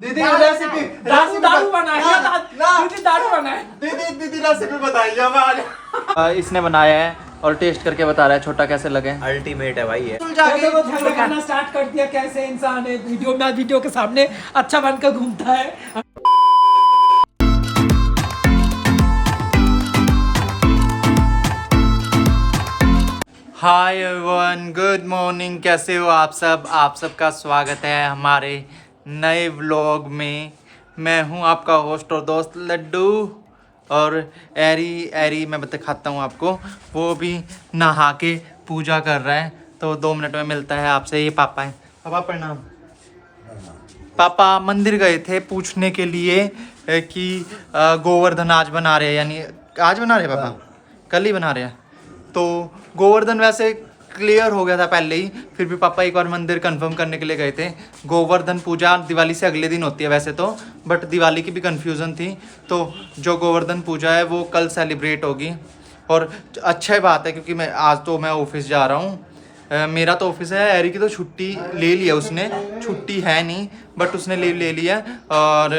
दीदी रेसिपी दारू बनाया दीदी दारू बनाया दीदी रेसिपी बताइए हमें। इसने बनाया है और टेस्ट करके बता रहा है छोटा कैसे लगे। अल्टीमेट है भाई ये। देखो खाना स्टार्ट कर दिया। कैसे इंसान है वीडियो के सामने अच्छा बनकर घूमता है। Hi everyone, good morning. कैसे हो आप सब? आप सबका स्वागत है हमारे नए व्लॉग में। मैं हूं आपका होस्ट और दोस्त लड्डू और एरी मैं खाता हूं आपको। वो भी नहा के पूजा कर रहा है तो 2 मिनट में मिलता है आपसे। ये पापा है। पापा प्रणाम। पापा मंदिर गए थे पूछने के लिए कि गोवर्धन आज बना रहे हैं, यानी आज बना रहे हैं पापा, कल ही बना रहे हैं। तो गोवर्धन वैसे क्लियर हो गया था पहले ही, फिर भी पापा एक बार मंदिर कंफर्म करने के लिए गए थे। गोवर्धन पूजा दिवाली से अगले दिन होती है वैसे तो, बट दिवाली की भी कन्फ्यूज़न थी। तो जो गोवर्धन पूजा है वो कल सेलिब्रेट होगी और अच्छा बात है क्योंकि मैं ऑफिस जा रहा हूँ। मेरा तो ऑफिस है, एरी की तो छुट्टी ले लिया उसने। छुट्टी है नहीं बट उसने लीव ले लिया और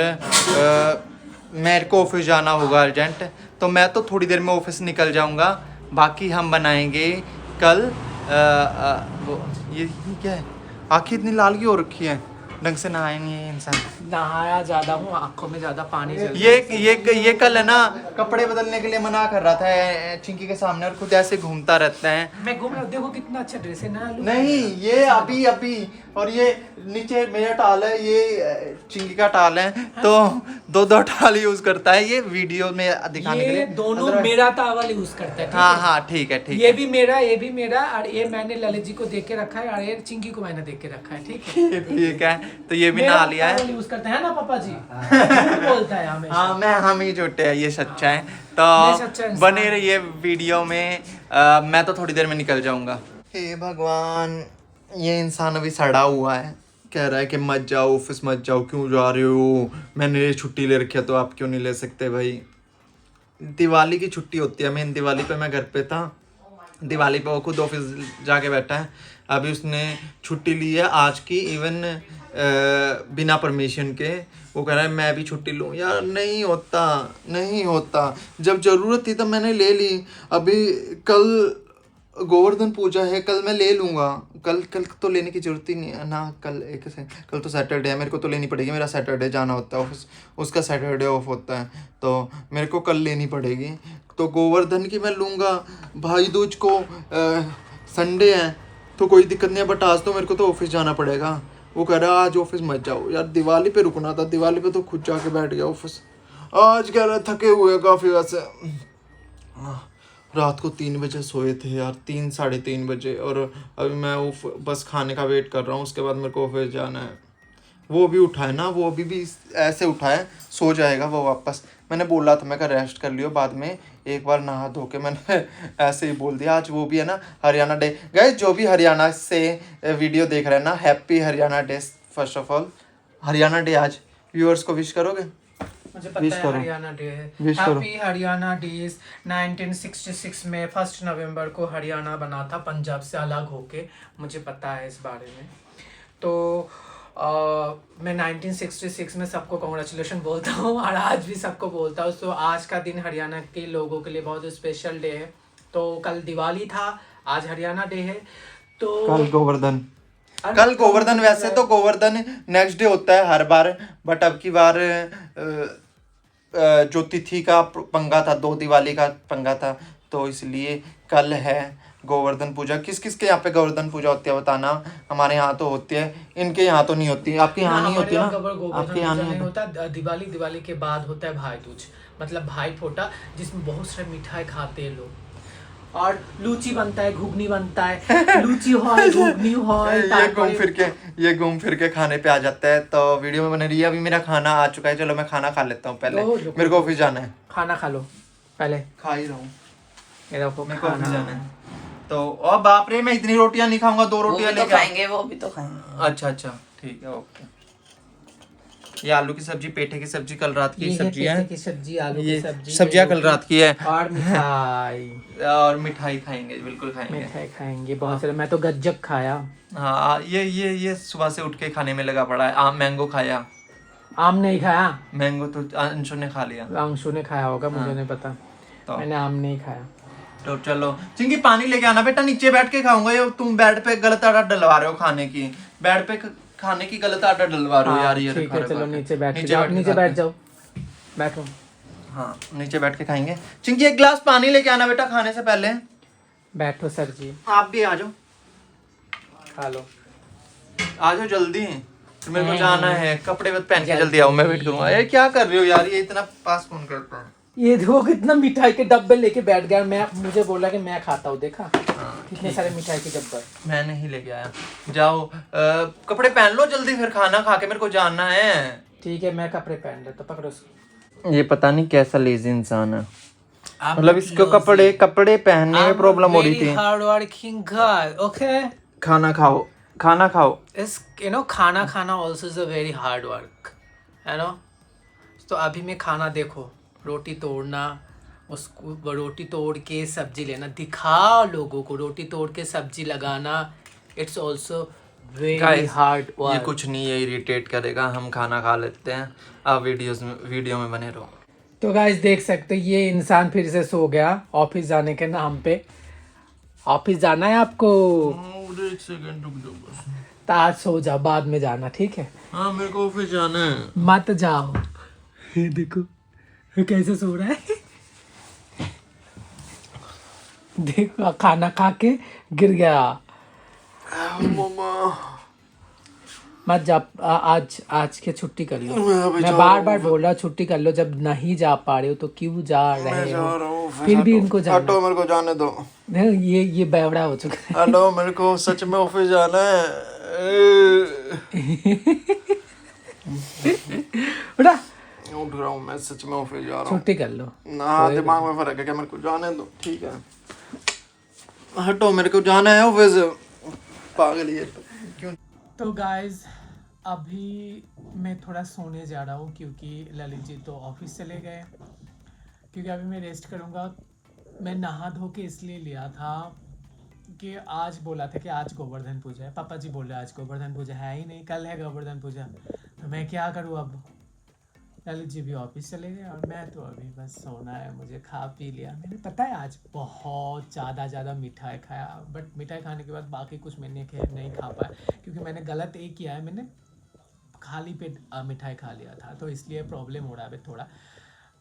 मेरे को ऑफिस जाना होगा अर्जेंट। तो मैं तो थोड़ी देर में ऑफिस निकल जाऊँगा। बाकी हम बनाएंगे कल वो ये क्या है, आँखें इतनी लाल की हो रखी है, ढंग से नहाया नहीं है इंसान। नहाया ज्यादा हूँ, आंखों में ज्यादा पानी ये कल है ना, कपड़े बदलने के लिए मना कर रहा था चिंकी के सामने और खुद ऐसे घूमता रहता है। मैं घूम रहा हूँ, देखो कितना अच्छा ड्रेस है ना। नहीं ये अभी और ये नीचे मेरा टाल है, ये चिंकी का टाल है। तो दो टाल यूज करता है ये वीडियो में दिखाने के लिए। दोनों मेरा टावल यूज करता है। हाँ ठीक है। ये भी मेरा और ये मैंने ललित जी को देख के रखा है और ये चिंकी को मैंने देख के रखा है। ठीक है। तो ये भी नहा लिया है। यूज करते हैं ना पापा जी। बोलता है हमेशा। हम ही झूठे हैं, ये सच्चा है। तो बने रहिए वीडियो में। मैं तो थोड़ी देर में निकल जाऊंगा। हे भगवान, ये इंसान अभी सड़ा हुआ है, कह रहा है कि मत जाओ ऑफिस, मत जाओ, क्यों जा रहे हो? मैंने छुट्टी ले रखी है तो आप क्यों नहीं ले सकते भाई? दिवाली की छुट्टी होती है। मेन दिवाली पे मैं घर पे था, दिवाली पे वो खुद ऑफिस जाके बैठा है। अभी उसने छुट्टी ली है आज की, इवन बिना परमिशन के। वो कह रहा है मैं भी छुट्टी लूँ। यार नहीं होता। जब ज़रूरत थी तब मैंने ले ली। अभी कल गोवर्धन पूजा है, कल मैं ले लूँगा। कल तो लेने की ज़रूरत ही नहीं है ना। कल तो सैटरडे है, मेरे को तो लेनी पड़ेगी। मेरा सैटरडे जाना होता है ऑफिस, उसका सैटरडे ऑफ होता है, तो मेरे को कल लेनी पड़ेगी। तो गोवर्धन की मैं लूँगा। भाई दूज को संडे है तो कोई दिक्कत नहीं है, बट आज तो मेरे को तो ऑफिस जाना पड़ेगा। वो कह रहा है आज ऑफिस मत जाओ। यार दिवाली पे रुकना था, दिवाली पे तो खुद जाके बैठ गया ऑफिस। आज कह रहा थके हुए काफ़ी वैसे। रात को 3 बजे सोए थे यार, 3-3:30 बजे। और अभी मैं वो बस खाने का वेट कर रहा हूँ, उसके बाद मेरे को ऑफिस जाना है। वो भी उठा है ना, वो अभी भी ऐसे उठा है, सो जाएगा वो वापस। मैंने बोला था मैं कहा रेस्ट कर लियो, बाद में एक बार नहा धो के, मैंने ऐसे ही बोल दिया। आज वो भी है ना हरियाणा डे। गाइस जो भी हरियाणा से वीडियो देख रहे हैं ना, happy Haryana day. First of all Haryana day आज व्यूअर्स को विश करोगे? मुझे पता है हरियाणा डे है। Happy Haryana day. 1966 में 1 नवंबर को हरियाणा बना था पंजाब से अलग होके। मुझे पता है इस बारे में। तो मैं 1966 में सबको कॉन्ग्रेचुलेशन बोलता हूँ और आज भी सबको बोलता हूँ। तो आज का दिन हरियाणा के लोगों के लिए बहुत स्पेशल डे है। तो कल दिवाली था, आज हरियाणा डे है। तो कल गोवर्धन वैसे तो गोवर्धन नेक्स्ट डे होता है हर बार, बट अब की बार जो तिथि का पंगा था, 2 दिवाली का पंगा था, तो इसलिए कल है गोवर्धन पूजा। किस के यहाँ पे गोवर्धन पूजा होती है बताना? हमारे यहाँ तो होती है, इनके यहाँ तो नहीं होती। आपके यहाँ नहीं होती ना? आपके यहाँ नहीं होता। दिवाली के बाद होता है भाई दूज, मतलब भाई फोटा, जिसमें बहुत सारे मिठाई खाते हैं लोग और लूची बनता है, घुगनी बनता है। लूची हो घुगनी हो, ये घूम फिर के खाने पे आ जाता है। तो वीडियो में बने रही है। अभी मेरा खाना आ चुका है, चलो मैं खाना खा लेता हूँ पहले। मेरे को ऑफिस जाना है। खाना खा लो पहले। खा ही रहा हूँ, मेरे को ऑफिस जाना है। तो ओ बाप रे, मैं इतनी रोटियां नहीं खाऊंगा, 2 रोटियां लेके खाएंगे, वो भी तो खाएंगे। अच्छा ठीक है, ओके। ये आलू की सब्जी, पेठे की सब्जी, कल रात की सब्जी है। की सब्जी, आलू की सब्जी, सब्जियां कल रात की है। और मिठाई खाएंगे, बिल्कुल खाएंगे। मिठाई खाएंगे बहुत सारे। मैं तो गज्जक खाया। हाँ ये सुबह से उठ के खाने में लगा पड़ा है। मैंगो खाया। आम नहीं खाया? मैंगो तो अंशु ने खा लिया। अंशु ने खाया होगा, मुझे नहीं पता। तो मैंने आम नहीं खाया। तो चलो चिंकी पानी लेके आना बेटा, नीचे बैठ के खाऊंगा। ये तुम बेड पे गलत आदत डलवा रहे हो खाने की, बेड पे खाने की गलत आदत डलवा रहे हो यार। ये ठीक है, चलो नीचे बैठ नीचे जाओ, बैठ के नीचे खाते बैठ हैं। जाओ, बैठो। हाँ नीचे बैठ के खाएंगे। चिंकी एक गिलास पानी लेके आना बेटा खाने से पहले। बैठो सर जी, आप भी आ जाओ, खा लो। आ जाओ जल्दी, फिर मेरे को जाना है। कपड़े पहन के जल्दी आओ, मैं वेट करूंगा। ये क्या कर रहे हो यार, ये इतना पास फोन करता है। ये देखो कितना मिठाई के डब्बे लेके बैठ गया। मैं मुझे बोला कि मैं खाता हूँ, देखा कितने सारे मिठाई के डब्बे। मैं नहीं लेके आया। जाओ कपड़े पहन लो जल्दी, फिर खाना खा के मेरे को जाना है। ठीक है, मैं कपड़े पहन लेता, पकड़ो उसको। ये पता नहीं कैसा लेजी इंसान है, मतलब इसको कपड़े पहनने में प्रॉब्लम हो रही थी। Hard working girl, okay. खाना खाओ, खाना खाओ। इस खाना खाना also is a very hard work, है ना। तो अभी मैं खाना देखो, रोटी तोड़ना, उसको रोटी तोड़ के सब्जी लेना, दिखा लोगों को रोटी तोड़ के सब्जी लगाना, it's also very hard work. ये कुछ नहीं, ये इरिटेट करेगा। हम खाना खा लेते हैं, आप वीडियो में बने रहो। तो गाइस देख सकते हो, ये इंसान फिर से सो गया ऑफिस जाने के नाम पे। ऑफिस जाना है आपको? एक सेकंड रुक जाओ बस। तो आज सो जाओ, बाद में जाना, ठीक है? हाँ मेरे को ऑफिस जाना है। मत जाओ। ये देखो कैसे सो रहा है। देखो खाना खा के गिर गया। मत जा, आज के छुट्टी कर लो। मैं बार बार बोल रहा छुट्टी कर लो, जब नहीं जा पा रहे हो तो क्यों जा रहे हो? फिर भी इनको जाना। हटो, मेरे को जाने दो। ये बेवड़ा हो चुका है। हेलो, मेरे को सच में ऑफिस जाना है। उठा, उठ रहा हूँ मैं, सच में ऑफिस जा रहा हूँ। छुट्टी कर लो ना, दिमाग में फर्क है क्या? मेरे को जाने दो, ठीक है? हटो, मेरे को जाना है ऑफिस। पागल ये क्यों? तो गाइज अभी मैं थोड़ा सोने जा रहा हूँ, क्योंकि ललित जी तो ऑफिस चले गए। क्योंकि अभी मैं रेस्ट करूँगा। मैं नहा धो के इसलिए लिया था कि आज बोला था कि आज गोवर्धन पूजा है। पापा जी बोले आज गोवर्धन पूजा है ही नहीं, कल है गोवर्धन पूजा। तो मैं क्या करूँ अब? ललित जी भी ऑफिस चले गए और मैं तो अभी बस सोना है। मुझे खा पी लिया मैंने, पता है आज बहुत ज़्यादा मिठाई खाया। बट मिठाई खाने के बाद बाकी कुछ मैंने नहीं खा पाया, क्योंकि मैंने गलत एक किया है, मैंने खाली पेट मिठाई खा लिया था, तो इसलिए प्रॉब्लम हो रहा है थोड़ा।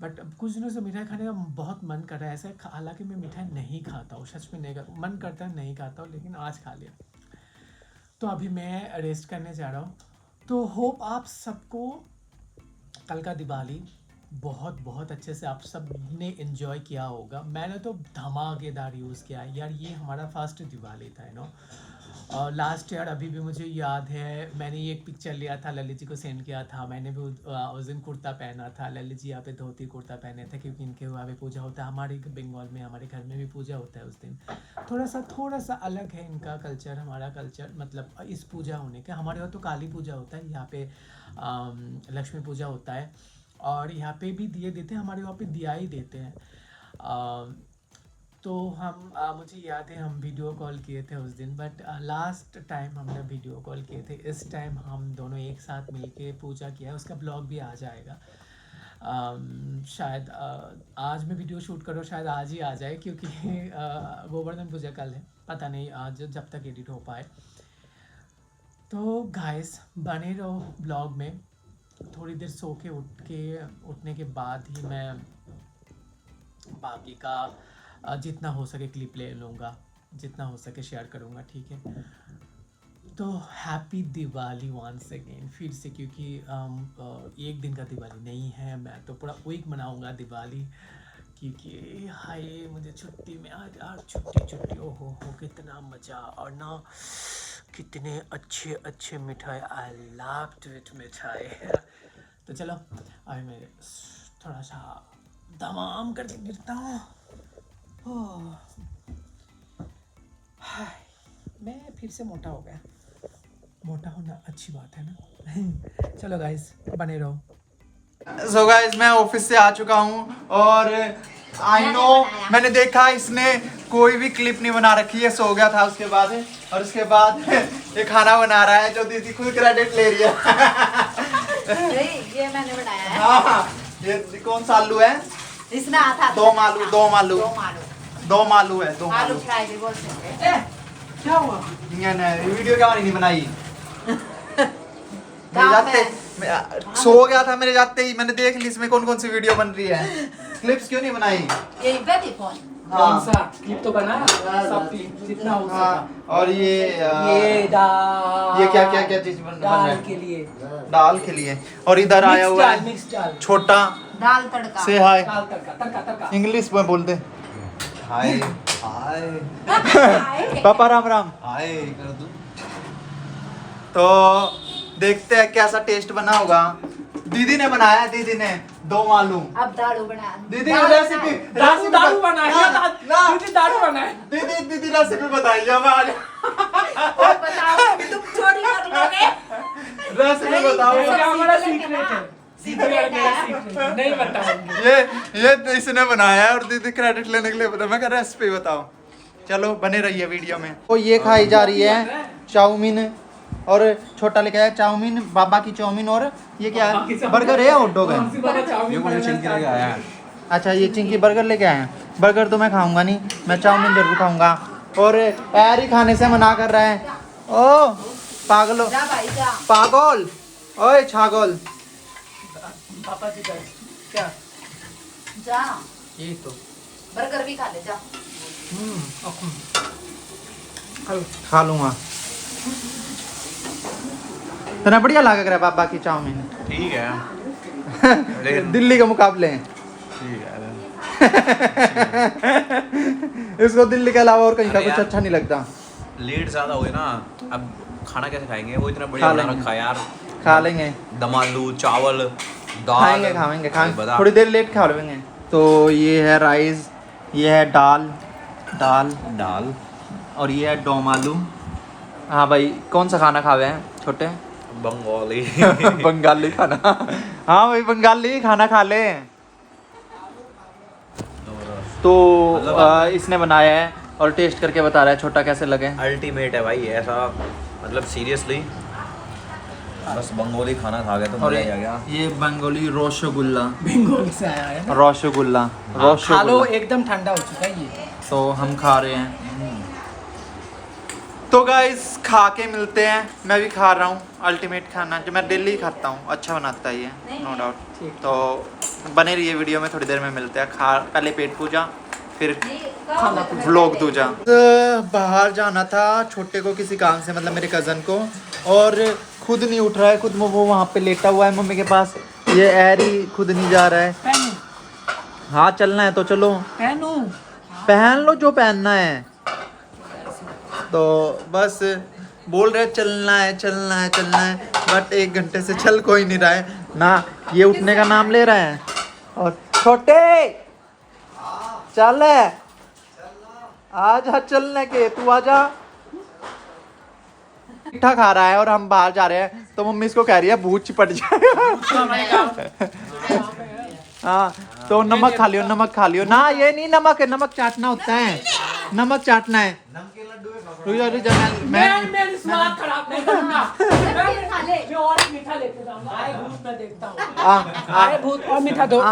बट कुछ दिनों से मिठाई खाने का बहुत मन कर रहा है ऐसा। हालांकि मैं मिठाई नहीं खाता हूँ, सच में नहीं मन करता है, नहीं खाता हूँ, लेकिन आज खा लिया। तो अभी मैं रेस्ट करने जा रहा हूँ। तो होप आप सबको कल का दिवाली बहुत अच्छे से आप सब ने एंजॉय किया होगा। मैंने तो धमाकेदार यूज़ किया है यार। ये हमारा फर्स्ट दिवाली था, यू नो। और लास्ट ईयर अभी भी मुझे याद है, मैंने ये एक पिक्चर लिया था, ललित जी को सेंड किया था। मैंने भी उस दिन कुर्ता पहना था, ललित जी यहाँ पे धोती कुर्ता पहने थे, क्योंकि इनके वहाँ पे पूजा होता है। हमारे बंगाल में हमारे घर में भी पूजा होता है उस दिन। थोड़ा सा अलग है इनका कल्चर, हमारा कल्चर, मतलब इस पूजा होने के। हमारे यहाँ तो काली पूजा होता है, यहाँ पे लक्ष्मी पूजा होता है, और यहाँ पे भी दिए देते हैं। हमारे वहाँ पे दिया ही देते हैं। तो हम मुझे याद है हम वीडियो कॉल किए थे उस दिन। बट लास्ट टाइम हमने वीडियो कॉल किए थे, इस टाइम हम दोनों एक साथ मिलके पूजा किया है। उसका ब्लॉग भी आ जाएगा। शायद आज मैं वीडियो शूट करूँ, शायद आज ही आ जाए, क्योंकि गोवर्धन पूजा कल है, पता नहीं आज जब तक एडिट हो पाए। तो गाइस बने रहो ब्लॉग में। थोड़ी देर सो के उठने के बाद ही मैं बाकी का जितना हो सके क्लिप ले लूँगा, जितना हो सके शेयर करूँगा, ठीक है? तो हैप्पी दिवाली वंस अगेन फिर से, क्योंकि एक दिन का दिवाली नहीं है। मैं तो पूरा वीक मनाऊँगा दिवाली, क्योंकि हाय मुझे छुट्टी में आज छुट्टी ओहो हो कितना मज़ा। और ना कितने अच्छे मिठाई, आई लव इट मिठाई। तो चलो अभी मैं थोड़ा सा धमाम करके गिरता हूँ। मैं फिर से मोटा हो गया। मोटा होना अच्छी बात है ना। चलो गाइस बने रहो। सो गाइस मैं ऑफिस से आ चुका हूँ, और आई नो मैंने देखा इसने कोई भी क्लिप नहीं बना रखी है। सो गया था उसके बाद, और उसके बाद ये खाना बना रहा है, जो दीदी खुद क्रेडिट ले रही है। ये मैंने बनाया है। हाँ ये कौन सा आलू है? इसमें आता दो मालू दो मालू है, दो आलू मालू। फ्राई भी बोल सकते हैं। क्या हुआ? वीडियो क्या नहीं बनाई? मेरे काम जाते है। सो गया था मेरे जाते ही, मैंने देख ली इसमें कौन कौन सी वीडियो बन रही है। क्लिप्स क्यों नहीं बनाई? ये बेबी फोन। कौन सा क्लिप तो बना सब क्लिप जितना हो सका। और ये ये दाल, ये क्या चीज बन रहा दाल है? के लिए, दाल के लिए। और इधर आया हुआ है मिक्स दाल, छोटा दाल तड़का। से हाय, दाल तड़का, तड़का तड़का। इंग्लिश में बोलते हाय। हाय। पापा राम राम। हाय कर दूं। तो देखते हैं कैसा टेस्ट बना होगा। दीदी ने बनाया, दीदी ने दो मालूम। अब दारू बना। दीदी दाल रेसिपी दारू दारू बनाया, दीदी दारू बनाया। दीदी रेसिपी बताइए हमें आज। और बताओ तुम चोरी कर लोगे। रेसिपी बताओ। ये हमारा सीक्रेट है, सीक्रेट सीक्रेट नहीं बताऊंगी। ये इसने बनाया है और दीदी क्रेडिट लेने के लिए बता। मैं कह रेसिपी बताओ। चलो बने रहिए वीडियो में। तो ये खाई जा रही है चाउमीन, और छोटा लेके आया चाउमीन, बाबा की चाउमीन। और ये क्या है? बर्गर है, हॉट डॉग है। अच्छा ये चिंकी बर्गर लेके आए हैं। बर्गर तो मैं खाऊंगा नहीं, मैं चाउमीन जरूर खाऊंगा। और पैर ही खाने से मना कर रहा है। ओ पागलो, जा भाई जा। पागल, ओए छागल। पापा जी का क्या? जा ये तो बर्गर भी खा ले जा। खा लूंगा। तना बढ़िया लगा रहा है बाबा की चाउमीन। ठीक है दिल्ली के मुकाबले। ठीक है। इसको दिल्ली के अलावा और कहीं का अरे कुछ यार। अच्छा नहीं लगता। लेट ज्यादा हो गए ना, अब खाना कैसे खाएंगे? वो इतना खा बढ़िया बना लेंगे। रखा है यार। खा लेंगे, दम आलू चावल दाल खाएंगे खाएंगे खाएंगे, बता। थोड़ी देर लेट खा लेंगे। तो ये है राइस, ये है दाल दाल और ये है डोम आलू। हाँ भाई कौन सा खाना खावे हैं छोटे? बंगाली बंगाली खाना। हाँ भाई बंगाली खाना खा ले। तो इसने बनाया है और टेस्ट करके बता रहा है छोटा कैसे लगे। अल्टीमेट है भाई, ऐसा मतलब सीरियसली बस बंगाली खाना खा गया तो और मजा ही आ गया। ये बंगाली रसगुल्ला, बंगाल से आया है ना। रसगुल्ला खा लो, रसगुल्ला। एकदम ठंडा हो चुका है ये। तो हम खा रहे हैं। तो गाइस खा के मिलते हैं। मैं भी खा रहा हूँ अल्टीमेट खाना, जो मैं डेली खाता हूँ, अच्छा बनाता है ये नो डाउट। तो बने रहिए वीडियो में, थोड़ी देर में मिलते हैं। पहले पेट पूजा फिर व्लॉग दूजा। बाहर जाना था छोटे को किसी काम से, मतलब मेरे कज़न को, और खुद नहीं उठ रहा है। खुद वो वहाँ पे लेटा हुआ है मम्मी के पास। ये एरी खुद नहीं जा रहा है। पहनू हाँ चलना है तो चलो, पहनू पहन लो जो पहनना है। तो बस बोल रहे चलना है चलना है चलना है, बट 1 घंटे से चल कोई नहीं रहा है ना। ये उठने का नाम ले रहा है। और छोटे चल आजा, चलने के तू आजा। मीठा खा रहा है और हम बाहर जा रहे हैं, तो मम्मी इसको कह रही है भूत चिपट जाएगा। हाँ तो नमक खा लियो, नमक खा लियो ना। ये नहीं नमक है, नमक चाटना होता है, नमक चाटना है। रुक जा रुक जा, मेरी स्वाद खराब नहीं करना। खा ले। मैं और मीठा लेके जाऊंगा। आए भूत मैं देखता हूँ। आ, आए भूत और मीठा दो।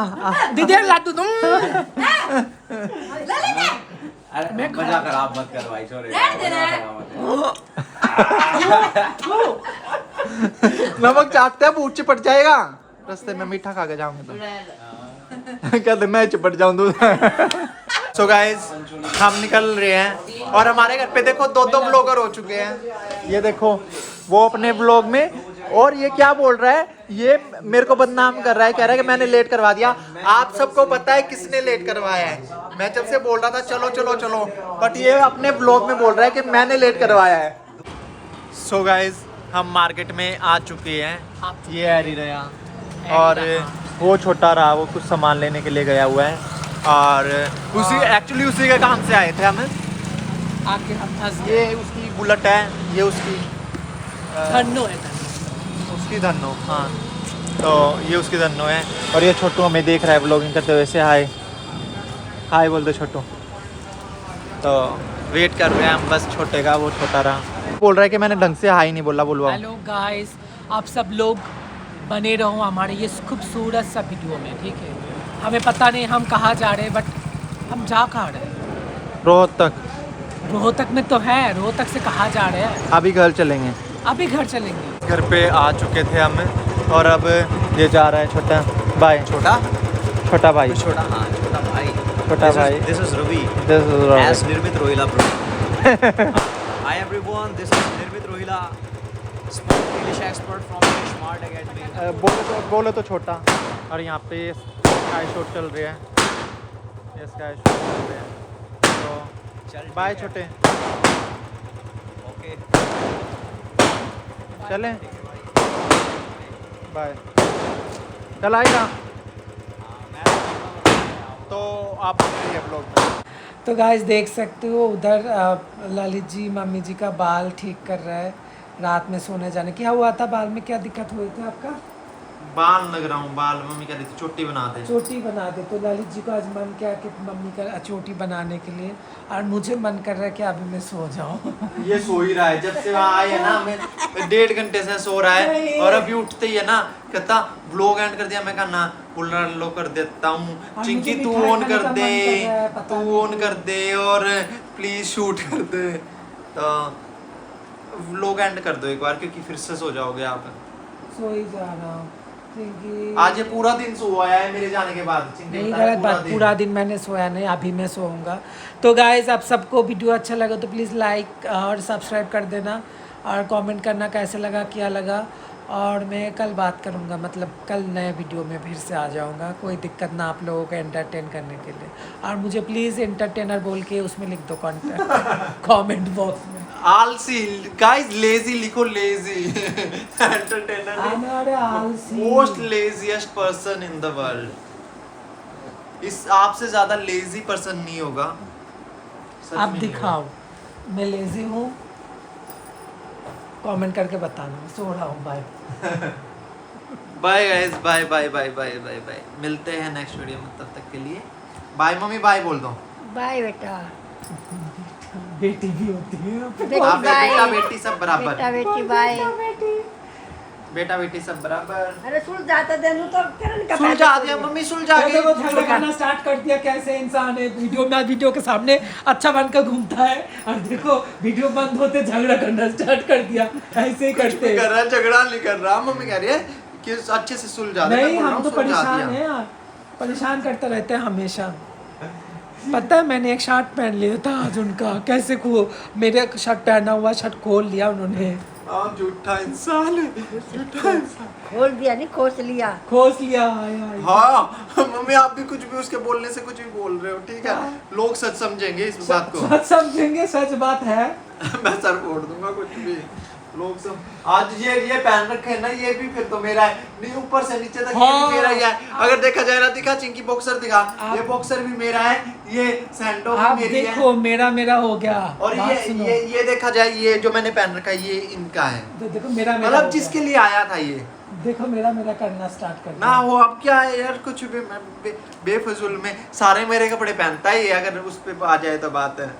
दीदी लाडू तुम। मैं मजा खराब मत कर भाई, सॉरी। नमक चाटते हैं भूत चिपट जाएगा। रास्ते में मीठा खा के जाऊंगा तो कहते मैं चिपट जाऊं दूध। सो गाइस हम निकल रहे हैं और हमारे घर पे देखो 2 ब्लॉगर हो चुके हैं। ये देखो वो अपने ब्लॉग में, और ये क्या बोल रहा है, ये मेरे को बदनाम कर रहा है, कह रहा है कि मैंने लेट करवा दिया। आप सबको पता है किसने लेट करवाया है। मैं जब से बोल रहा था चलो चलो चलो, बट ये अपने ब्लॉग में बोल रहा है कि मैंने लेट करवाया है। सो गाइस हम मार्केट में आ चुके हैं। ये हैरी रहा और वो छोटा रहा, वो कुछ सामान लेने के लिए गया हुआ है। और एक्चुअली उसी के काम से आए थे हम। आके हम फंस ये उसकी बुलेट है, ये उसकी धन्नो है। उसकी धन्नो। हाँ तो ये उसकी धन्नो है। और ये छोटू हमें देख रहा है ब्लॉगिंग करते हुए। से हाय हाय बोल दो छोटू। तो वेट कर रहे हैं हम बस छोटे का। वो छोटा रहा बोल रहा है कि मैंने ढंग से हाय नहीं बोला। बोलवा हेलो गाइस, आप सब लोग बने रहो हमारे ये खूबसूरत सा वीडियो में, ठीक है। हमें पता नहीं हम कहाँ जा रहे हैं, बट हम जा कहाँ रहे हैं। रोहतक। रोहतक में तो है, रोहतक से कहाँ जा रहे हैं। अभी घर चलेंगे। अभी घर चलेंगे। घर पे आ चुके थे हम और अब ये जा रहा है छोटा भाई। छोटा भाई। छोटा, हाँ छोटा भाई। छोटा भाई। This is Ravi. This is Ravi. As Nirmit Rohila bro. Hi everyone, this is Nirmit Rohila, sport English expert from Smart Academy. बोले तो छोटा। और यहाँ पे स्काई शॉट चल रही है, ये स्काई शॉट चल रही है। तो बाय छोटे। Okay. चलें बाय। कल आएगा तो आप ब्लॉग में। तो गाइस देख सकते हो उधर ललित जी मम्मी जी का बाल ठीक कर रहा है, रात में सोने जाने। क्या हुआ था बाल में, क्या दिक्कत हुई थी आपका? बाल लग रहा हूँ, बाल मम्मी कह रही थी चोटी बना दे। चोटी बना दे। तो ललित जी को आज मन किया कि मम्मी का चोटी बनाने के लिए, और मुझे मन कर रहा है कि अभी मैं सो जाऊँ। ये सो ही रहा है जब से वहाँ आए है ना, मैं 1.5 घंटे से सो रहा है और अभी उठते ही है ना कहता व्लॉग एंड कर दिया। मैं कहा ना पुल्ला लो कर देता हूँ, चिंकी तू ऑन कर दे, तू ऑन कर दे और प्लीज शूट कर दे। तो व्लॉग एंड कर दो एक बार, क्योंकि फिर से सो जाओगे आप। सो ही जा रहा हूँ क्योंकि आज ये पूरा दिन सोया है मेरे जाने के बाद। नहीं गलत बात, पूरा दिन मैंने सोया नहीं, अभी मैं सोऊंगा। तो गाइस आप सबको वीडियो अच्छा लगा तो प्लीज़ लाइक और सब्सक्राइब कर देना और कमेंट करना कैसे लगा, क्या लगा। और मैं कल बात करूंगा, मतलब कल नए वीडियो में फिर से आ जाऊंगा, कोई दिक्कत ना आप लोगों को एंटरटेन करने के लिए। और मुझे प्लीज़ एंटरटेनर बोल के उसमें लिख दो कमेंट बॉक्स में। आलसी गाइस, लेजी लिखो, lazy entertainer, most laziest person in the world. इस आपसे ज्यादा लेजी पर्सन नहीं होगा। आप दिखाओ मैं लेजी हूँ, कमेंट करके बताना। सो रहा हूँ, bye bye guys, bye bye bye bye bye bye. मिलते हैं नेक्स्ट वीडियो में, तब तक के लिए बाय। मम्मी बाय बोल दो। बाय बेटा। बेटी भी होती है, बेटी आप बाय। बेटा बेटी सब बराबर, बेटा बेटी बाय। बेटा बेटी सब बराबर। अरे सुल जाता देनु तो करन का सुलझा दिया मम्मी, सुलझा देखो वो गई। झगड़ा करना स्टार्ट कर दिया। कैसे इंसान है, वीडियो के सामने अच्छा बनकर घूमता है और देखो वीडियो बंद होते झगड़ा करना स्टार्ट कर दिया। ऐसे ही करते कर रहा है, झगड़ा नहीं कर रहा। मम्मी कह रही है कि अच्छे से सुलझा दे। नहीं, हम तो परेशान हैं यार, परेशान करते रहते हैं हमेशा। पता है मैंने एक शर्ट पहन लिया था आज उनका, कैसे मेरे शर्ट पहना हुआ शर्ट खोल लिया उन्होंने। झूठा इंसान है, झूठा इंसान। खोल दिया नहीं, खोस लिया। खोस लिया। हाय हाय। हाँ मम्मी, आप भी कुछ भी उसके बोलने से कुछ भी बोल रहे हो, ठीक है। लोग सच समझेंगे इस बात को। सच समझेंगे, सच बात है। मैं सर फोड़ दूंगा कुछ भी। लोग सब आज ये पहन रखे हैं ना, ये भी फिर तो मेरा है नहीं, ऊपर से नीचे तक ये भी मेरा ही है। अगर देखा जाए ना, दिखा चिंकी बॉक्सर दिखा, ये बॉक्सर भी मेरा है, ये सैंडो भी आप मेरी है। देखो मेरा हो गया। और ये देखा जाए, ये जो मैंने पहन रखा है ये इनका है। देखो मेरा मतलब जिसके लिए आया था ये। देखो मेरा करना स्टार्ट कर ना हो अब क्या है यार, कुछ भी बेफजूल में सारे मेरे कपड़े पहनता है, अगर उस पे आ जाए तो बात है।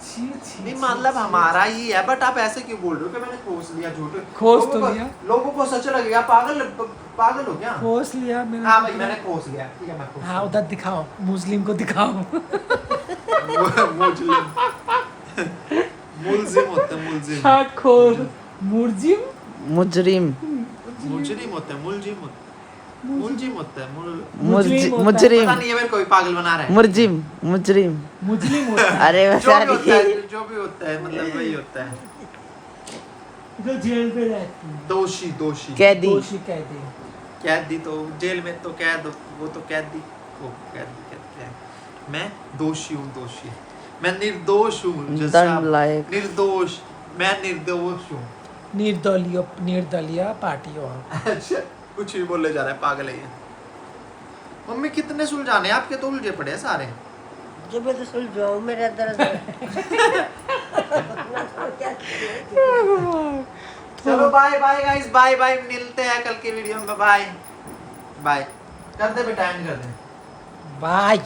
नहीं मतलब हमारा ही है, बट आप ऐसे क्यों बोल रहे हो कि मैंने खोस लिया? झूठ खोस तो लिया, लोगों को सच लगेगा। पागल हो क्या? खोस लिया मैंने। हाँ भाई मैंने खोस लिया, ठीक है मैं खोस। हाँ उधर दिखाओ, मुस्लिम को दिखाओ। मुलजिम होते हैं, मुलजिम। शर्ट खोल। मुर्जिम मुजरिम मुजरिम होते हैं, मुलजिम होते हैं, मुलजिम होता है, मुजरिम पता नहीं है, मेरे को भी पागल बना रहा है। मुजरिम मुजरिम मुस्लिम होता है अरे जो भी होता है मतलब वही होता है। जो जेल पे रहती है। दोषी कैदी दोषी कैदी। कैदी तो जेल में तो कैद, वो तो कैदी को कैदी कहते हैं। मैं दोषी हूँ, दोषी। मैं निर्दोष हूँ, दंड लायक। निर्दोष, मैं निर्दोष हूँ। निर्दलीय पार्टी हो। अच्छा कुछ भी बोले जा रहा है, पागल है ये। मम्मी कितने सुलझाने आपके, तो उलझे पड़े हैं सारे। जो मैं तो सुलझाऊं, मेरा दर्द चलो bye bye guys, bye bye. मिलते हैं कल के वीडियो में। बाय बाय कर दे बेटा, एंड कर दे। बाय।